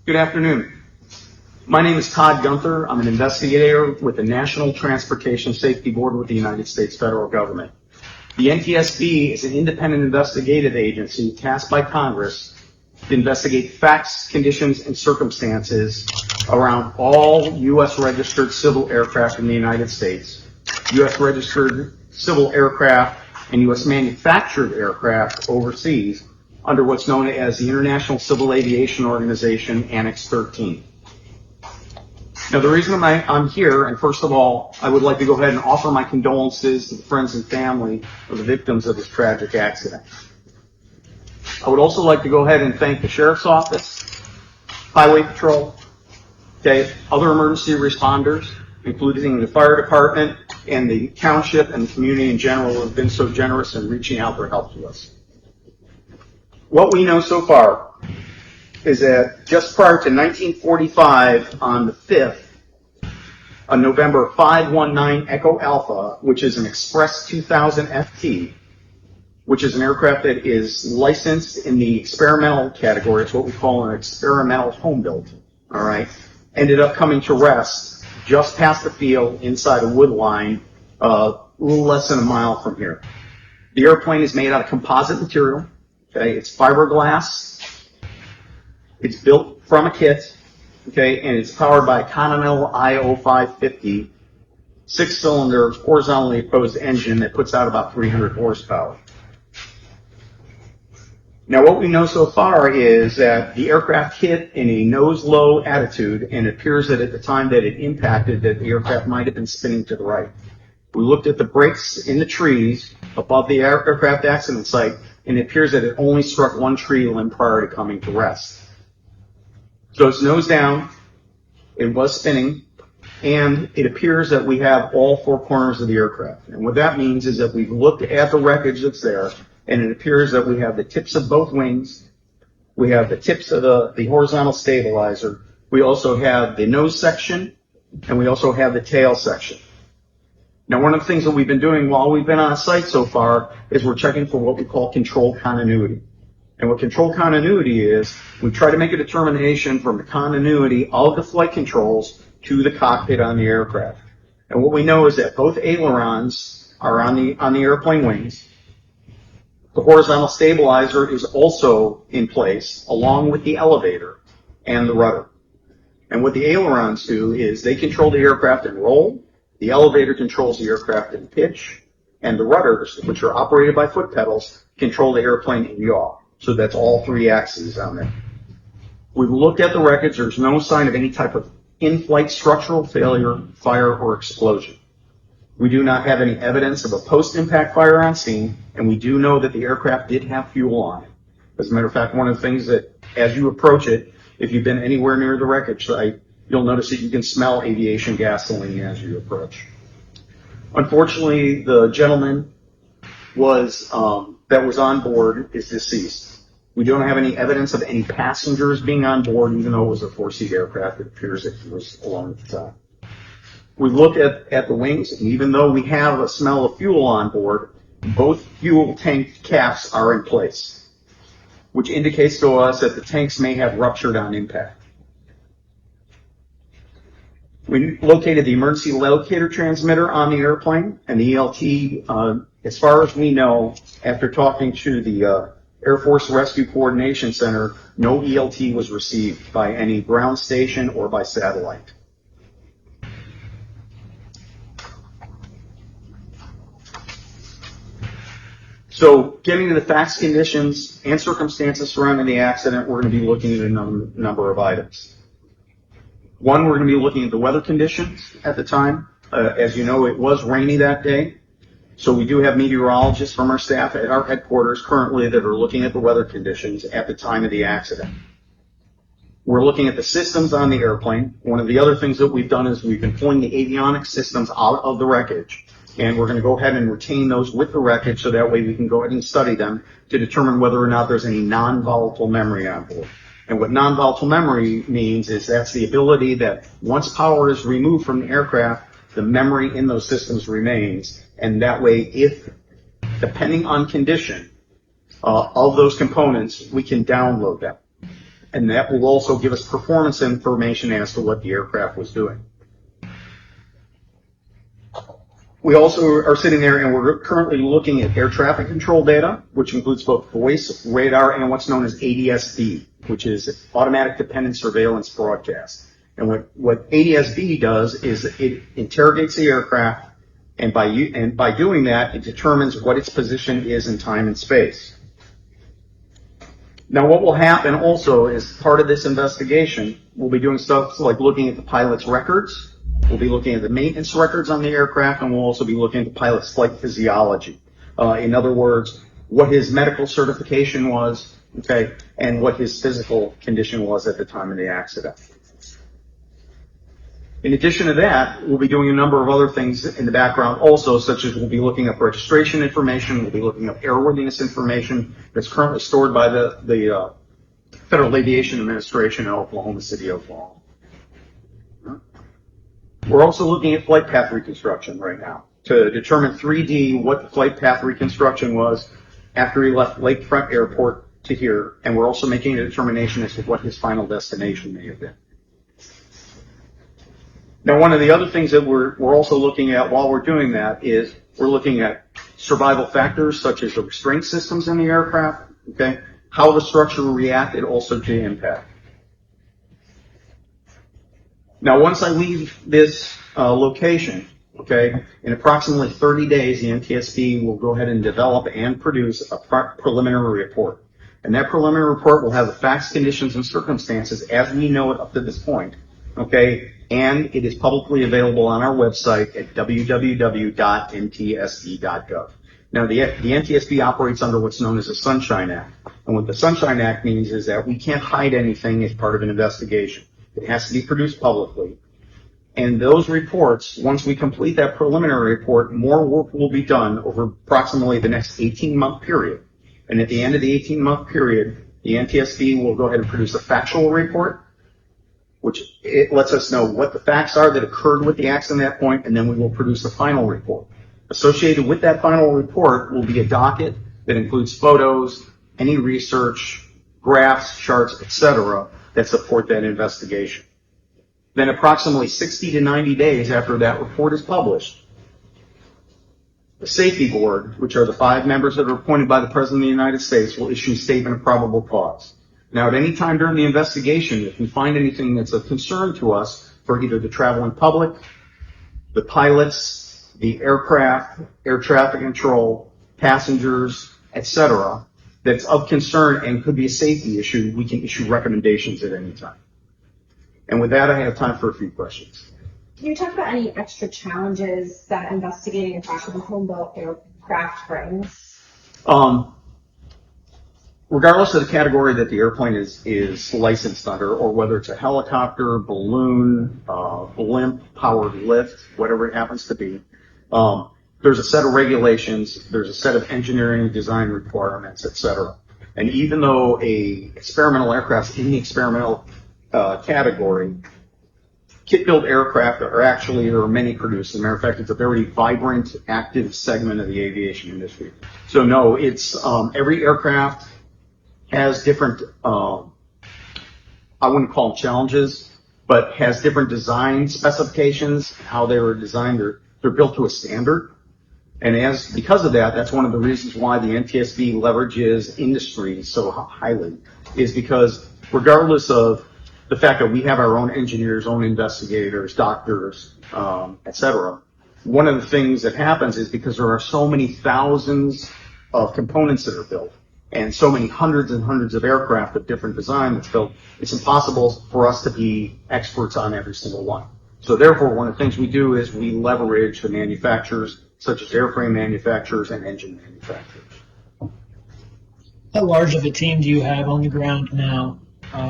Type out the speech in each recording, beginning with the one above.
Good afternoon. My name is Todd Gunther. I'm an investigator with the National Transportation Safety Board with the United States federal government. The NTSB is an independent investigative agency tasked by Congress to investigate facts, conditions, and circumstances around all U.S. registered civil aircraft in the United States, U.S. registered civil aircraft, and U.S. manufactured aircraft overseas under what's known as the International Civil Aviation Organization, Annex 13. Now, the reason I'm here, and first of all, I would like to go ahead and offer my condolences to the friends and family of the victims of this tragic accident. I would also like to go ahead and thank the Sheriff's Office, Highway Patrol, other emergency responders, including the fire department and the township and the community in general, who have been so generous in reaching out for help to us. What we know so far is that just prior to 1945, on the 5th, a November 519 Echo Alpha, which is an Express 2000 FT, which is an aircraft that is licensed in the experimental category. It's what we call an experimental home built, all right, ended up coming to rest just past the field inside a wood line, a little less than a mile from here. The airplane is made out of composite material. Okay, it's fiberglass. It's built from a kit, okay, and it's powered by a Continental IO550 six-cylinder horizontally opposed engine that puts out about 300 horsepower. Now, what we know so far is that the aircraft hit in a nose-low attitude, and it appears that at the time that it impacted, that the aircraft might have been spinning to the right. We looked at the brakes in the trees above the aircraft accident site, and it appears that it only struck one tree limb prior to coming to rest. So it's nose down, it was spinning, and it appears that we have all four corners of the aircraft. And what that means is that we've looked at the wreckage that's there, and it appears that we have the tips of both wings, we have the tips of the horizontal stabilizer, we also have the nose section, and we also have the tail section. Now, one of the things that we've been doing while we've been on site so far is we're checking for what we call control continuity. And what control continuity is, we try to make a determination from the continuity of the flight controls to the cockpit on the aircraft. And what we know is that both ailerons are on the airplane wings. The horizontal stabilizer is also in place, along with the elevator and the rudder. And what the ailerons do is they control the aircraft in roll, the elevator controls the aircraft in pitch, and the rudders, which are operated by foot pedals, control the airplane in yaw. So that's all three axes on there. We've looked at the wreckage. There's no sign of any type of in-flight structural failure, fire, or explosion. We do not have any evidence of a post-impact fire on scene, and we do know that the aircraft did have fuel on it. As a matter of fact, one of the things that, as you approach it, if you've been anywhere near the wreckage site, you'll notice that you can smell aviation gasoline as you approach. Unfortunately, the gentleman that was on board is deceased. We don't have any evidence of any passengers being on board, even though it was a four-seat aircraft. It appears that he was alone at the time. We looked at the wings, and even though we have a smell of fuel on board, both fuel tank caps are in place, which indicates to us that the tanks may have ruptured on impact. We located the emergency locator transmitter on the airplane, and the ELT, as far as we know, after talking to the Air Force Rescue Coordination Center, no ELT was received by any ground station or by satellite. So, getting to the facts, conditions, and circumstances surrounding the accident, we're going to be looking at a number of items. One, we're going to be looking at the weather conditions at the time. As you know, it was rainy that day. So we do have meteorologists from our staff at our headquarters currently that are looking at the weather conditions at the time of the accident. We're looking at the systems on the airplane. One of the other things that we've done is we've been pulling the avionics systems out of the wreckage, and we're going to go ahead and retain those with the wreckage so that way we can go ahead and study them to determine whether or not there's any non-volatile memory on board. And what non-volatile memory means is that's the ability that once power is removed from the aircraft, the memory in those systems remains. And that way, if, depending on condition of those components, we can download them. and that will also give us performance information as to what the aircraft was doing. We also are sitting there and we're currently looking at air traffic control data, which includes both voice, radar, and what's known as ADS-B, which is Automatic Dependent Surveillance Broadcast. And what ADS-B does is it interrogates the aircraft, and by doing that, it determines what its position is in time and space. Now, what will happen also is part of this investigation, we'll be doing stuff like looking at the pilot's records. We'll be looking at the maintenance records on the aircraft, and we'll also be looking at the pilot's flight physiology. In other words, what his medical certification was, okay, and what his physical condition was at the time of the accident. In addition to that, we'll be doing a number of other things in the background also, such as we'll be looking up registration information, we'll be looking up airworthiness information that's currently stored by the Federal Aviation Administration in Oklahoma City, Oklahoma. We're also looking at flight path reconstruction right now to determine 3D what the flight path reconstruction was after he left Lakefront Airport to here, and we're also making a determination as to what his final destination may have been. Now, one of the other things that we're also looking at while we're doing that is we're looking at survival factors such as the restraint systems in the aircraft, okay, how the structure reacted also to impact. Now, once I leave this location, okay, in approximately 30 days, the NTSB will go ahead and develop and produce a preliminary report. And that preliminary report will have the facts, conditions, and circumstances as we know it up to this point, okay, and it is publicly available on our website at www.ntsb.gov. Now, the NTSB operates under what's known as the Sunshine Act. And what the Sunshine Act means is that we can't hide anything as part of an investigation. It has to be produced publicly. And those reports, once we complete that preliminary report, more work will be done over approximately the next 18-month period. And at the end of the 18-month period, the NTSB will go ahead and produce a factual report, which it lets us know what the facts are that occurred with the accident at that point, and then we will produce a final report. Associated with that final report will be a docket that includes photos, any research, graphs, charts, etc., that support that investigation. Then approximately 60 to 90 days after that report is published, the Safety Board, which are the 5 members that are appointed by the President of the United States, will issue a statement of probable cause. Now, at any time during the investigation, if we find anything that's of concern to us for either the traveling public, the pilots, the aircraft, air traffic control, passengers, etc., that's of concern and could be a safety issue, we can issue recommendations at any time. And with that, I have time for a few questions. Can you talk about any extra challenges that investigating a crash of a home-built aircraft brings? Regardless of the category that the airplane is licensed under, or whether it's a helicopter, balloon, blimp, powered lift, whatever it happens to be, there's a set of regulations, there's a set of engineering design requirements, etc. And even though a experimental aircraft's in the experimental category, kit-built aircraft there are many produced. As a matter of fact, it's a very vibrant, active segment of the aviation industry. So no, it's every aircraft has different, I wouldn't call them challenges, but has different design specifications, how they were designed. They're built to a standard. And because of that, that's one of the reasons why the NTSB leverages industry so highly, is because regardless of the fact that we have our own engineers, own investigators, doctors, etc., one of the things that happens is because there are so many thousands of components that are built and so many hundreds and hundreds of aircraft of different design that's built, it's impossible for us to be experts on every single one. So therefore, one of the things we do is we leverage the manufacturers, such as airframe manufacturers and engine manufacturers. How large of a team do you have on the ground now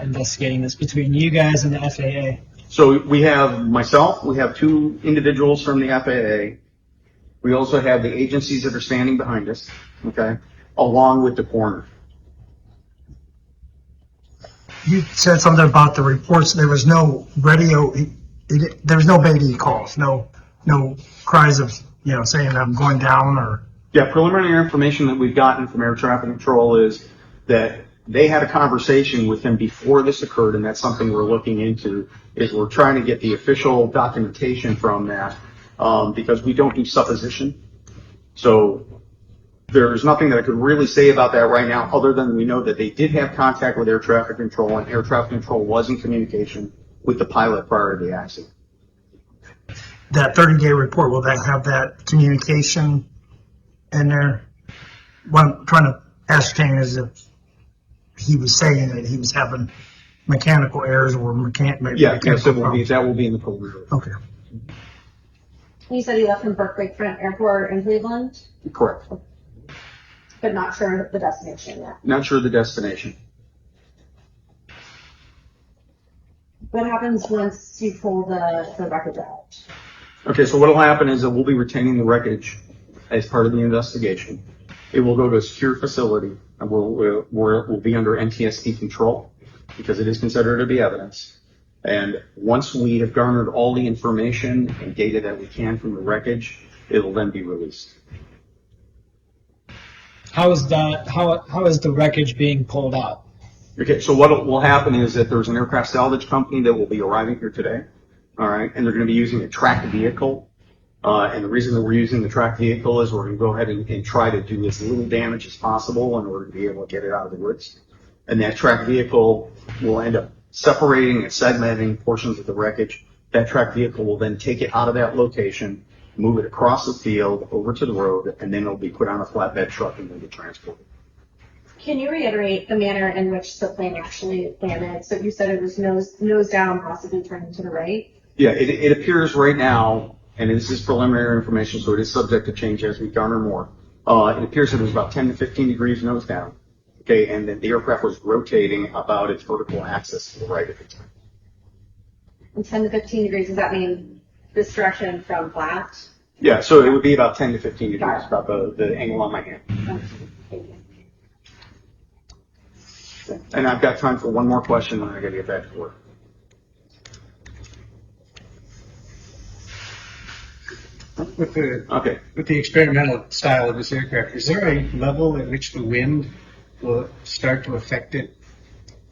investigating this between you guys and the FAA? So we have myself, we have 2 individuals from the FAA. We also have the agencies that are standing behind us, okay, along with the coroner. You said something about the reports. There was no radio. There was no Beatty calls. No cries of saying I'm going down or. Yeah, preliminary information that we've gotten from air traffic control is that they had a conversation with him before this occurred, and that's something we're looking into, is we're trying to get the official documentation from that, because we don't do supposition. So there's nothing that I could really say about that right now, other than we know that they did have contact with air traffic control, and air traffic control was in communication with the pilot prior to the accident. That 30-day report, will that have that communication in there? What I'm trying to ascertain is if he was saying that he was having mechanical errors or Yes, it will be, that will be in the preliminary. Okay. You said he left from Berkeley Front Airport in Cleveland, Correct. but not sure the destination yet. Not sure the destination. What happens once you pull the wreckage out? Okay, so what'll happen is that we'll be retaining the wreckage as part of the investigation. It will go to a secure facility, and we'll be under NTSB control, because it is considered to be evidence. And once we have garnered all the information and data that we can from the wreckage, it'll then be released. How is the wreckage being pulled out? Okay, so what will happen is that there's an aircraft salvage company that will be arriving here today, all right, and they're going to be using a tracked vehicle. And the reason that we're using the tracked vehicle is we're going to go ahead and try to do as little damage as possible in order to be able to get it out of the woods. And that tracked vehicle will end up separating and segmenting portions of the wreckage. That tracked vehicle will then take it out of that location, move it across the field over to the road, and then it'll be put on a flatbed truck and then get transported. Can you reiterate the manner in which the plane actually landed? So you said it was nose down, possibly turning to the right. Yeah, it appears right now, and this is preliminary information, so it is subject to change as we garner more. It appears that it was about 10 to 15 degrees nose down. Okay, and then the aircraft was rotating about its vertical axis to the right at the time. And 10 to 15 degrees, does that mean this direction from flat? Yeah, so it would be about 10 to 15 degrees, about the angle on my hand. Okay, thank you. And I've got time for one more question, and I gotta get back to work. With Okay. the experimental style of this aircraft, is there a level at which the wind will start to affect it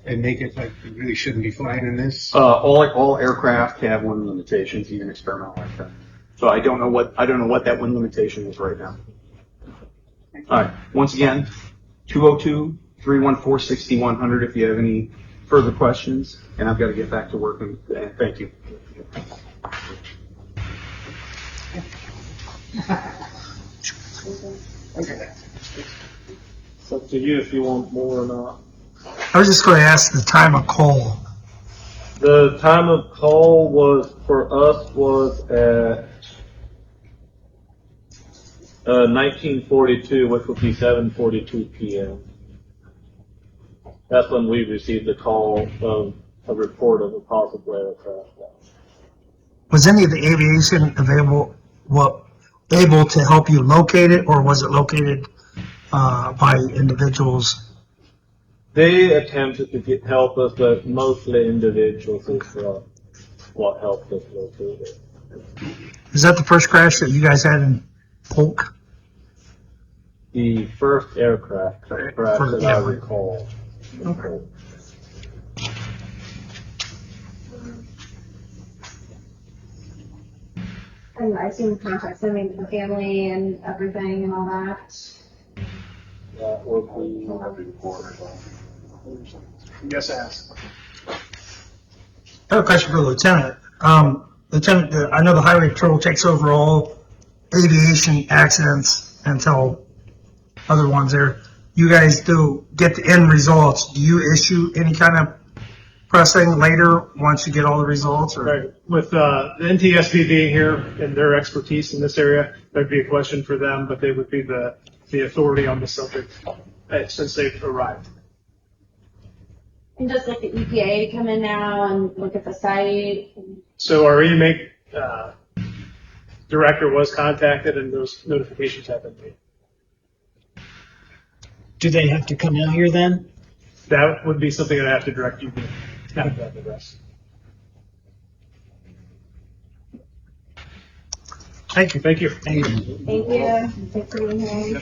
and make it like it really shouldn't be flying in this? All aircraft have wind limitations, even experimental aircraft. So I don't know what that wind limitation is right now. All right. Once again, 202-314-6100 if you have any further questions, and I've got to get back to work. And thank you. It's up to you if you want more or not. I was just going to ask the time of call. The time of call was for us was at 1942, which would be 7:42 p.m. That's when we received the call of a report of a possible aircraft. Was any of the aviation able to help you locate it, or was it located by individuals? They attempted to help us, but mostly individuals is what helped us locate it. Is that the first crash that you guys had in Polk? The first aircraft crash that I recall. Okay. And I assume contacts, I mean, the family and everything and all that. That would be. Yes, ask. I have a question for the Lieutenant. Lieutenant, I know the Highway Patrol takes over all aviation accidents until other ones there. You guys do get the end results. Do you issue any kind of pressing later once you get all the results? Or? Right. With the NTSB being here and their expertise in this area, that'd be a question for them, but they would be the authority on the subject since they've arrived. And does like the EPA come in now and look at the site? So our EMA director was contacted and those notifications have been made. Do they have to come out here then? That would be something I'd have to direct you to have that address. Thank you. Thank you. Thank you. Thank you. Thanks for being here.